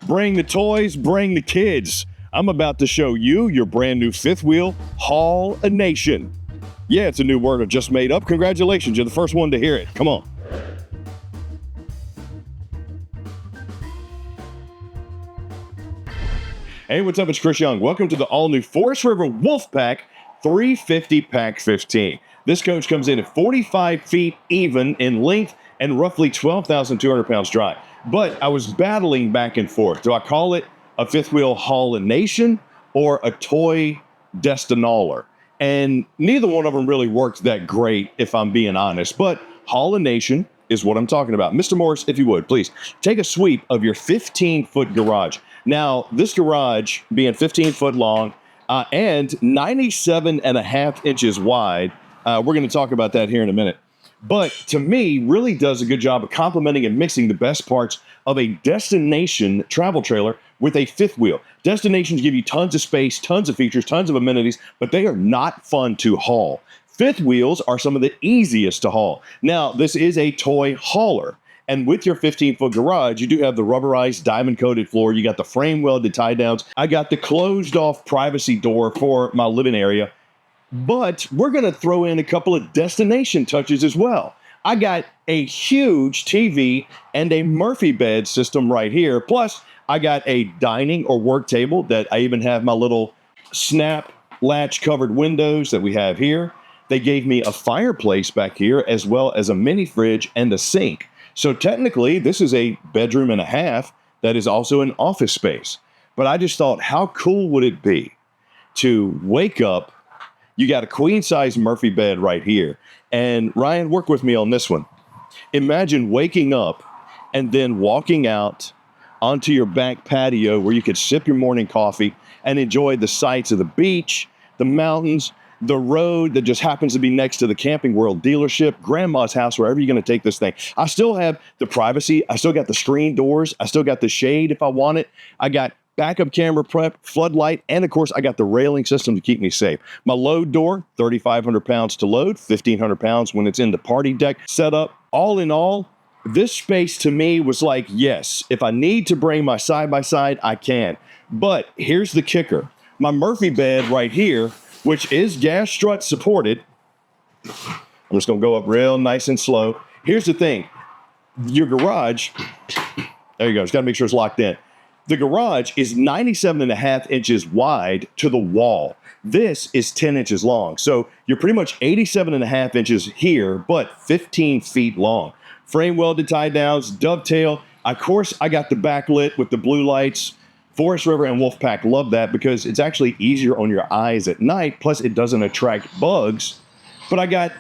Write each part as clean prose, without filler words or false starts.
Bring the toys, bring the kids. I'm about to show you your brand new fifth wheel, Haul a Nation. Yeah, it's a new word I just made up. Congratulations, you're the first one to hear it. Come on. Hey, what's up? It's Chris Young. Welcome to the all-new Forest River Wolfpack 350PACK15. This coach comes in at 45 feet even in length and roughly 12,200 pounds dry. But I was battling back and forth. Do I call it a fifth wheel Haul a Nation or a toy Destinaler? And neither one of them really worked that great, if I'm being honest. But Haul a Nation is what I'm talking about. Mr. Morris, if you would, please take a sweep of your 15-foot garage. Now, this garage being 15 foot long and 97 and a half inches wide, we're going to talk about that here in a minute. But to me, really does a good job of complementing and mixing the best parts of a destination travel trailer with a fifth wheel. Destinations give you tons of space, tons of features, tons of amenities, but they are not fun to haul. Fifth wheels are some of the easiest to haul. Now, this is a toy hauler. And with your 15-foot garage, you do have the rubberized diamond-coated floor. You got the frame welded tie-downs. I got the closed-off privacy door for my living area. But we're going to throw in a couple of destination touches as well. I got a huge TV and a Murphy bed system right here. Plus, I got a dining or work table that I even have my little snap latch-covered windows that we have here. They gave me a fireplace back here as well as a mini fridge and a sink. So technically, this is a bedroom and a half that is also an office space. But I just thought, how cool would it be to wake up? You got a queen-size Murphy bed right here. And Ryan, work with me on this one. Imagine waking up and then walking out onto your back patio where you could sip your morning coffee and enjoy the sights of the beach, the mountains, the road that just happens to be next to the Camping World dealership, grandma's house, wherever you're going to take this thing. I still have the privacy. I still got the screen doors. I still got the shade if I want it. I got backup camera prep, floodlight, and of course, I got the railing system to keep me safe. My load door, 3,500 pounds to load, 1,500 pounds when it's in the party deck setup. All in all, this space to me was like, yes, if I need to bring my side-by-side, I can. But here's the kicker. My Murphy bed right here, which is gas strut supported. I'm just going to go up real nice and slow. Here's the thing. Your garage, there you go. Just got to make sure it's locked in. The garage is 97 and a half inches wide to the wall. This is 10 inches long. So you're pretty much 87 and a half inches here, but 15 feet long. Frame welded tie downs, dovetail. Of course, I got the backlit with the blue lights. Forest River and Wolfpack love that because it's actually easier on your eyes at night. Plus, it doesn't attract bugs. But I got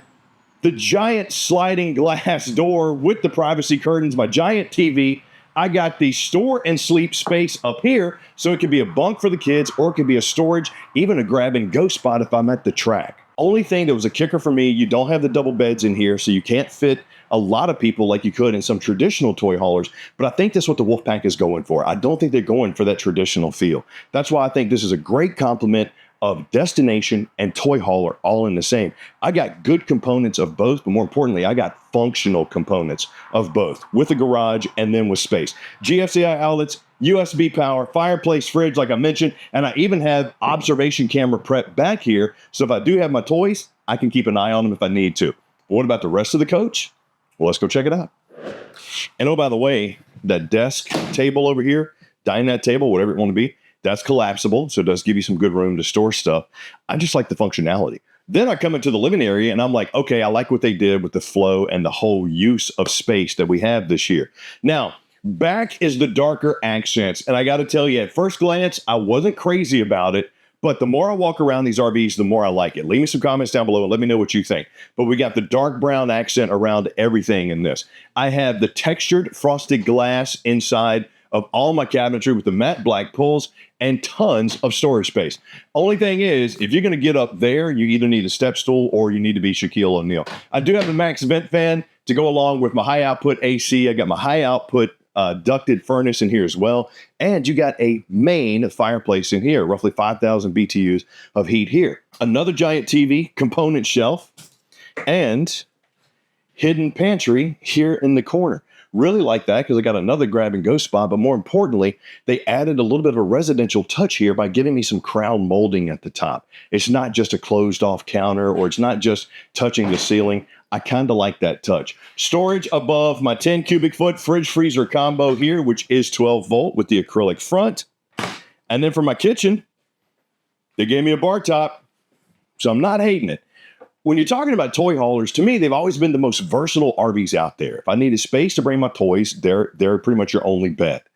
the giant sliding glass door with the privacy curtains, my giant TV. I got the store and sleep space up here, so it could be a bunk for the kids or it could be a storage, even a grab and go spot if I'm at the track. Only thing that was a kicker for me, you don't have the double beds in here, so you can't fit a lot of people like you could in some traditional toy haulers, but I think that's what the Wolfpack is going for. I don't think they're going for that traditional feel. That's why I think this is a great complement of destination and toy hauler all in the same. I got good components of both, but more importantly, I got functional components of both with a garage and then with space. GFCI outlets, USB power, fireplace, fridge, like I mentioned, and I even have observation camera prep back here. So if I do have my toys, I can keep an eye on them if I need to. But what about the rest of the coach? Well, let's go check it out. And oh, by the way, that desk table over here, dinette table, whatever it want to be, that's collapsible, so it does give you some good room to store stuff. I just like the functionality. Then I come into the living area, and I'm like, okay, I like what they did with the flow and the whole use of space that we have this year. Now, back is the darker accents, and I got to tell you, at first glance, I wasn't crazy about it, but the more I walk around these RVs, the more I like it. Leave me some comments down below and let me know what you think. But we got the dark brown accent around everything in this. I have the textured frosted glass inside of all my cabinetry with the matte black pulls and tons of storage space. Only thing is, if you're going to get up there, you either need a step stool or you need to be Shaquille O'Neal. I do have a max vent fan to go along with my high output AC. I got my high output ducted furnace in here as well. And you got a main fireplace in here, roughly 5,000 BTUs of heat here. Another giant TV, component shelf, and hidden pantry here in the corner. Really like that because I got another grab and go spot. But more importantly, they added a little bit of a residential touch here by giving me some crown molding at the top. It's not just a closed off counter, or it's not just touching the ceiling. I kind of like that touch. Storage above my 10 cubic foot fridge freezer combo here, which is 12 volt with the acrylic front. And then for my kitchen, they gave me a bar top. So I'm not hating it. When you're talking about toy haulers, to me, they've always been the most versatile RVs out there. If I needed space to bring my toys, they're pretty much your only bet.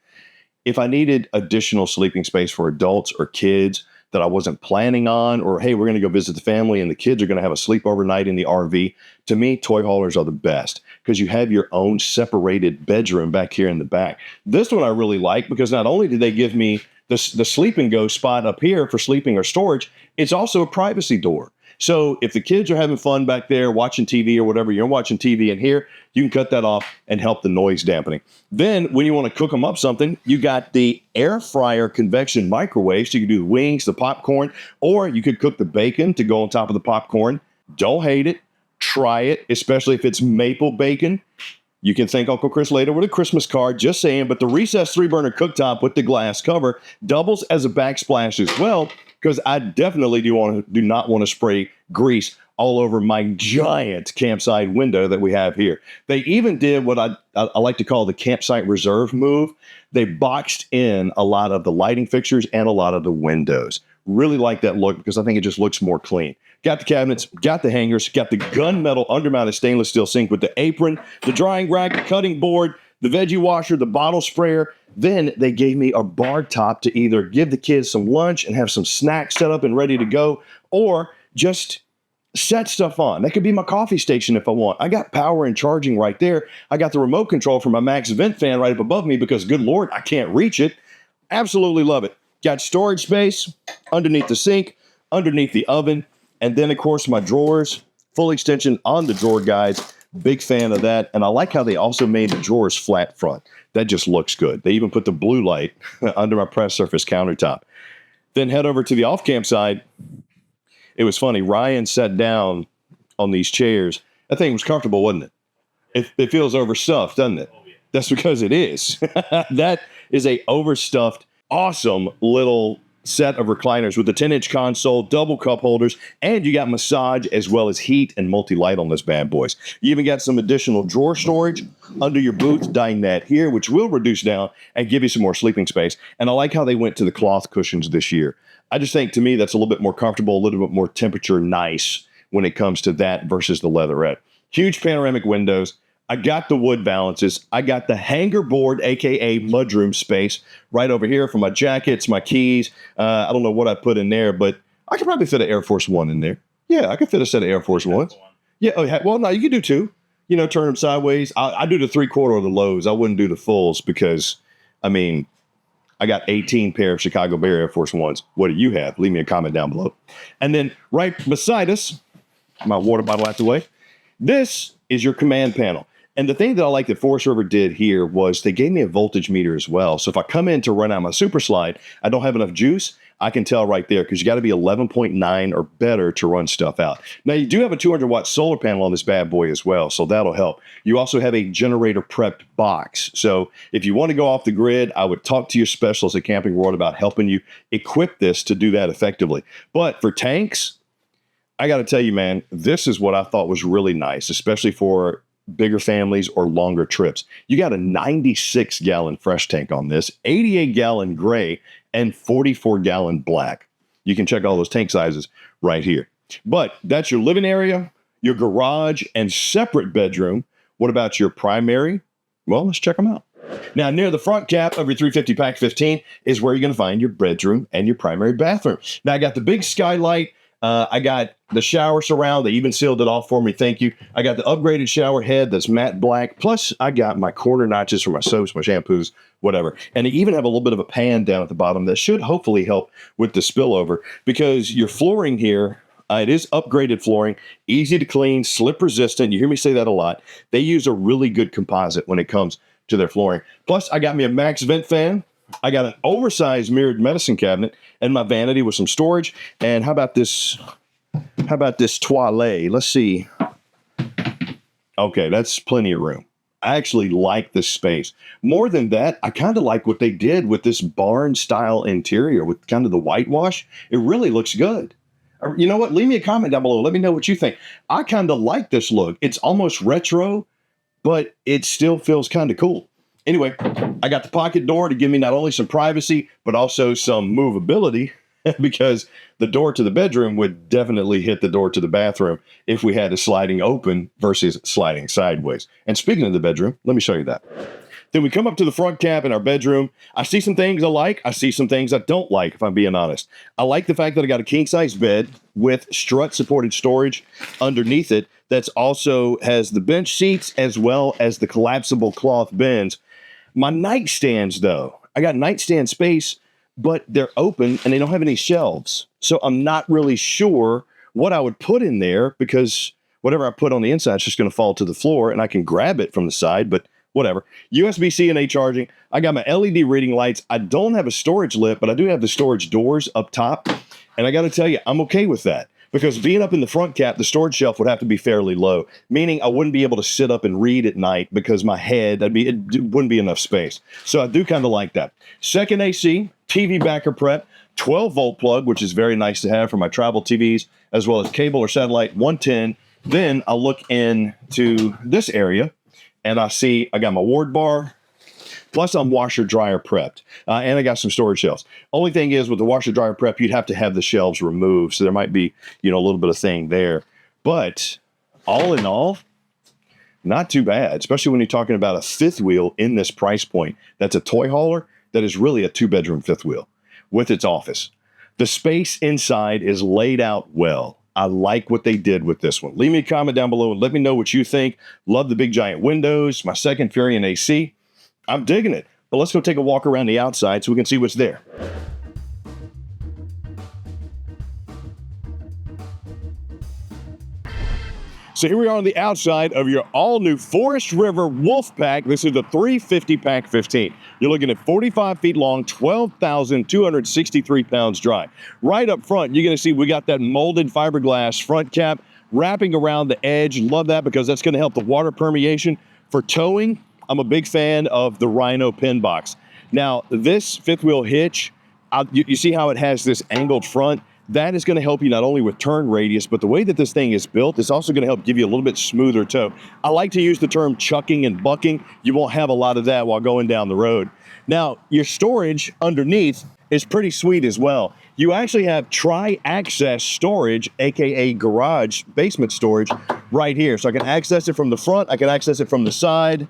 If I needed additional sleeping space for adults or kids that I wasn't planning on, or hey, we're going to go visit the family and the kids are going to have a sleepover night in the RV, to me, toy haulers are the best because you have your own separated bedroom back here in the back. This one I really like because not only did they give me the sleep and go spot up here for sleeping or storage, it's also a privacy door. So if the kids are having fun back there watching TV or whatever, you're watching TV in here, you can cut that off and help the noise dampening. Then when you want to cook them up something, you got the air fryer convection microwave. So you can do the wings, the popcorn, or you could cook the bacon to go on top of the popcorn. Don't hate it. Try it, especially if it's maple bacon. You can thank Uncle Chris later with a Christmas card, just saying. But the recessed 3-burner cooktop with the glass cover doubles as a backsplash as well, because I definitely do not want to spray grease all over my giant campsite window that we have here. They even did what I like to call the campsite reserve move. They boxed in a lot of the lighting fixtures and a lot of the windows. Really like that look because I think it just looks more clean. Got the cabinets, got the hangers, got the gunmetal undermounted stainless steel sink with the apron, the drying rack, the cutting board, the veggie washer, the bottle sprayer. Then they gave me a bar top to either give the kids some lunch and have some snacks set up and ready to go, or just set stuff on. That could be my coffee station if I want. I got power and charging right there. I got the remote control for my Max vent fan right up above me because, good Lord, I can't reach it. Absolutely love it. Got storage space underneath the sink, underneath the oven, and then, of course, my drawers, full extension on the drawer guides. Big fan of that. And I like how they also made the drawers flat front. That just looks good. They even put the blue light under my press surface countertop. Then head over to the off-camp side. It was funny. Ryan sat down on these chairs. That thing was comfortable, wasn't it? It feels overstuffed, doesn't it? That's because it is. That is a overstuffed, awesome little set of recliners with the 10-inch console, double cup holders, and you got massage as well as heat and multi-light on those bad boys. You even got some additional drawer storage under your booth dinette here, which will reduce down and give you some more sleeping space. And I like how they went to the cloth cushions this year. I just think, to me, that's a little bit more comfortable, a little bit more temperature nice when it comes to that versus the leatherette. Huge panoramic windows. I got the wood balances. I got the hanger board, aka mudroom space, right over here for my jackets, my keys. I don't know what I put in there, but I could probably fit an Air Force One in there. Yeah, I could fit a set of Air Force Ones. Yeah, well, no, you could do two. You know, turn them sideways. I do the 3/4 of the lows. I wouldn't do the fulls because, I mean, I got 18 pair of Chicago Bear Air Force Ones. What do you have? Leave me a comment down below. And then right beside us, my water bottle out the way, this is your command panel. And the thing that I like that Forest River did here was they gave me a voltage meter as well. So if I come in to run out my super slide, I don't have enough juice, I can tell right there because you got to be 11.9 or better to run stuff out. Now, you do have a 200-watt solar panel on this bad boy as well, so that'll help. You also have a generator prepped box. So if you want to go off the grid, I would talk to your specialist at Camping World about helping you equip this to do that effectively. But for tanks, I got to tell you, man, this is what I thought was really nice, especially for bigger families or longer trips. You got a 96-gallon fresh tank on this, 88-gallon gray, and 44-gallon black. You can check all those tank sizes right here. But that's your living area, your garage, and separate bedroom. What about your primary? Well, let's check them out. Now, near the front cap of your 350PACK15 is where you're going to find your bedroom and your primary bathroom. Now, I got the big skylight. I got the shower surround. They even sealed it off for me. Thank you. I got the upgraded shower head that's matte black. Plus, I got my corner notches for my soaps, my shampoos, whatever. And they even have a little bit of a pan down at the bottom that should hopefully help with the spillover because your flooring here, it is upgraded flooring, easy to clean, slip resistant. You hear me say that a lot. They use a really good composite when it comes to their flooring. Plus, I got me a Max vent fan. I got an oversized mirrored medicine cabinet and my vanity with some storage. And how about this? How about this toilet? Let's see. Okay, that's plenty of room. I actually like the space. More than that, I kind of like what they did with this barn style interior with kind of the whitewash. It really looks good. You know what? Leave me a comment down below. Let me know what you think. I kind of like this look. It's almost retro, but it still feels kind of cool. Anyway, I got the pocket door to give me not only some privacy, but also some movability because the door to the bedroom would definitely hit the door to the bathroom if we had a sliding open versus sliding sideways. And speaking of the bedroom, let me show you that. Then we come up to the front cap in our bedroom. I see some things I like. I see some things I don't like, if I'm being honest. I like the fact that I got a king-size bed with strut-supported storage underneath it that's also has the bench seats as well as the collapsible cloth bins. My nightstands, though, I got nightstand space, but they're open and they don't have any shelves. So I'm not really sure what I would put in there because whatever I put on the inside is just going to fall to the floor and I can grab it from the side, but whatever. USB-C and A charging. I got my LED reading lights. I don't have a storage lip, but I do have the storage doors up top. And I got to tell you, I'm okay with that because being up in the front cap, the storage shelf would have to be fairly low, meaning I wouldn't be able to sit up and read at night because my head, it wouldn't be enough space. So I do kind of like that. Second AC, TV backer prep, 12-volt plug, which is very nice to have for my travel TVs, as well as cable or satellite, 110. Then I'll look into this area, and I see I got my ward bar, plus I'm washer dryer prepped, and I got some storage shelves. Only thing is with the washer dryer prep, you'd have to have the shelves removed, so there might be a little bit of thing there. But all in all, not too bad, especially when you're talking about a fifth wheel in this price point. That's a toy hauler that is really a 2-bedroom fifth wheel with its office. The space inside is laid out well. I like what they did with this one. Leave me a comment down below and let me know what you think. Love the big giant windows, my second Furion AC. I'm digging it. But let's go take a walk around the outside so we can see what's there. So here we are on the outside of your all-new Forest River Wolf Pack. This is the 350PACK15. You're looking at 45 feet long, 12,263 pounds dry. Right up front, you're going to see we got that molded fiberglass front cap wrapping around the edge. Love that because that's going to help the water permeation. For towing, I'm a big fan of the Rhino pin box. Now, this fifth wheel hitch, you see how it has this angled front? That is going to help you not only with turn radius, but the way that this thing is built is also going to help give you a little bit smoother tow. I like to use the term chucking and bucking. You won't have a lot of that while going down the road. Now, your storage underneath is pretty sweet as well. You actually have tri-access storage, aka garage basement storage, right here. So I can access it from the front, I can access it from the side,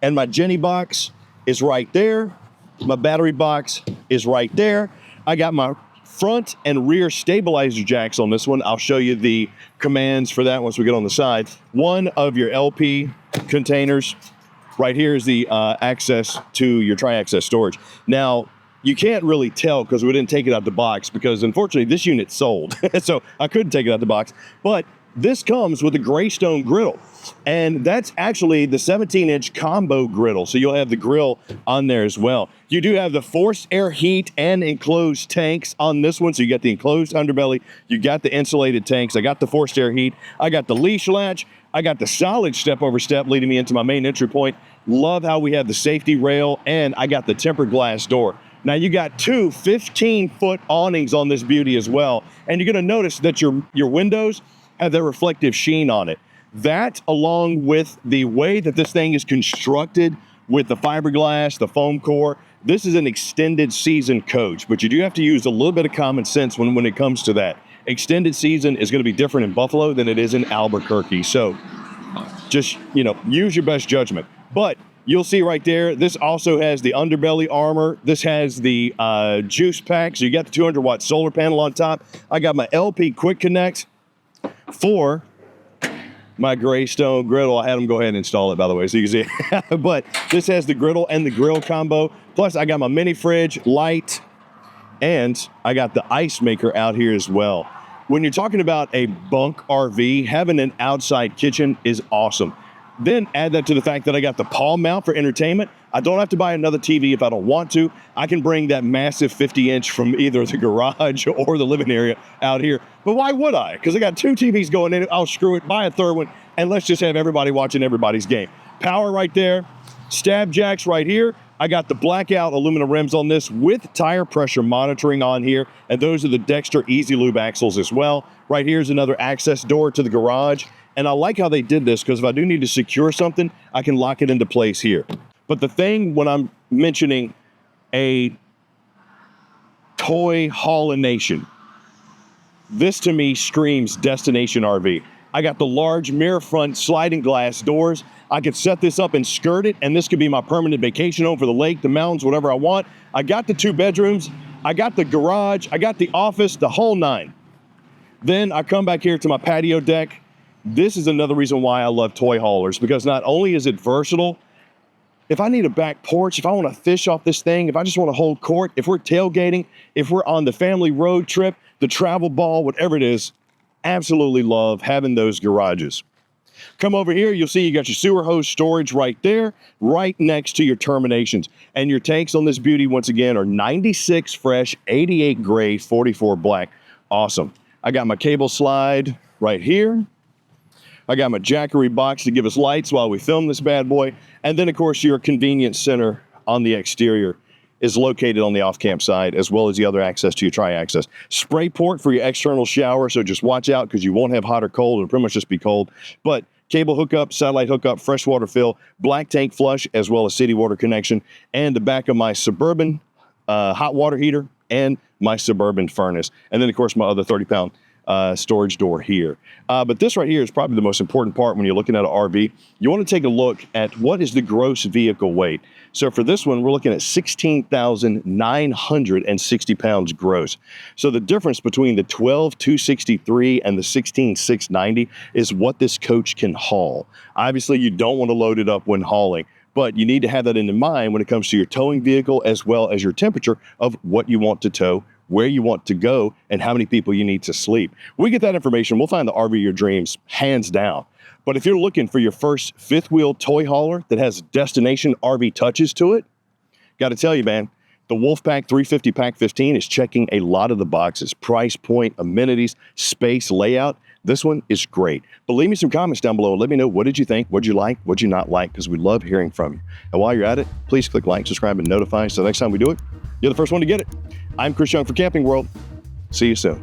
and my Jenny box is right there. My battery box is right there. I got my front and rear stabilizer jacks on this one. I'll show you the commands for that once we get on the side. One of your LP containers. Right here is the access to your tri-access storage. Now, you can't really tell because we didn't take it out the box because unfortunately this unit sold. So I couldn't take it out the box. But this comes with a Greystone griddle. And that's actually the 17-inch combo griddle. So you'll have the grill on there as well. You do have the forced air heat and enclosed tanks on this one. So you got the enclosed underbelly. You got the insulated tanks. I got the forced air heat. I got the leash latch. I got the solid step over step leading me into my main entry point. Love how we have the safety rail. And I got the tempered glass door. Now you got two 15-foot awnings on this beauty as well. And you're going to notice that your windows have their reflective sheen on it. That, along with the way that this thing is constructed with the fiberglass, the foam core, this is an extended season coach, but you do have to use a little bit of common sense when it comes to that. Extended season is going to be different in Buffalo than it is in Albuquerque. So just, use your best judgment. But you'll see right there, this also has the underbelly armor. This has the juice pack. So you got the 200-watt solar panel on top. I got my LP Quick Connect for my Greystone griddle. I had them go ahead and install it, by the way, so you can see. But this has the griddle and the grill combo. Plus, I got my mini fridge, light, and I got the ice maker out here as well. When you're talking about a bunk RV, having an outside kitchen is awesome. Then add that to the fact that I got the palm mount for entertainment. I don't have to buy another TV if I don't want to. I can bring that massive 50-inch from either the garage or the living area out here. But why would I? Because I got two TVs going in. I'll screw it, buy a third one, and let's just have everybody watching everybody's game. power right there, stab jacks right here. I got the blackout aluminum rims on this with tire pressure monitoring on here, and those are the Dexter Easy Lube axles as well. Right here is another access door to the garage, and I like how they did this because if I do need to secure something, I can lock it into place here. But the thing when I'm mentioning a toy haul-a-nation, this to me screams destination RV. I got the large mirror front sliding glass doors. I could set this up and skirt it, and this could be my permanent vacation home for the lake, the mountains, whatever I want. I got the 2 bedrooms. I got the garage. I got the office, the whole 9. Then I come back here to my patio deck. This is another reason why I love toy haulers, because not only is it versatile, if I need a back porch, if I want to fish off this thing, if I just want to hold court, if we're tailgating, if we're on the family road trip, the travel ball, whatever it is, absolutely love having those garages. Come over here, you'll see you got your sewer hose storage right there, right next to your terminations. And your tanks on this beauty, once again, are 96 fresh, 88 gray, 44 black. Awesome. I got my cable slide right here. I got my Jackery box to give us lights while we film this bad boy. And then, of course, your convenience center on the exterior is located on the off-camp side, as well as the other access to your tri-access. Spray port for your external shower, so just watch out because you won't have hot or cold. It'll pretty much just be cold. But cable hookup, satellite hookup, freshwater fill, black tank flush, as well as city water connection, and the back of my Suburban hot water heater and my Suburban furnace. And then, of course, my other 30-pound storage door here. But this right here is probably the most important part when you're looking at an RV. You want to take a look at what is the gross vehicle weight. So for this one, we're looking at 16,960 pounds gross. So the difference between the 12,263 and the 16,690 is what this coach can haul. Obviously, you don't want to load it up when hauling, but you need to have that in mind when it comes to your towing vehicle, as well as your temperature of what you want to tow, where you want to go, and how many people you need to sleep. We get that information, we'll find the RV of your dreams, hands down. But if you're looking for your first fifth wheel toy hauler that has destination RV touches to it, got to tell you, man, the Wolfpack 350PACK15 is checking a lot of the boxes. Price point, amenities, space, layout. This one is great. But leave me some comments down below and let me know, what did you think? What'd you like? What'd you not like? Because we love hearing from you. And while you're at it, please click like, subscribe, and notify so next time we do it, you're the first one to get it. I'm Chris Young for Camping World. See you soon.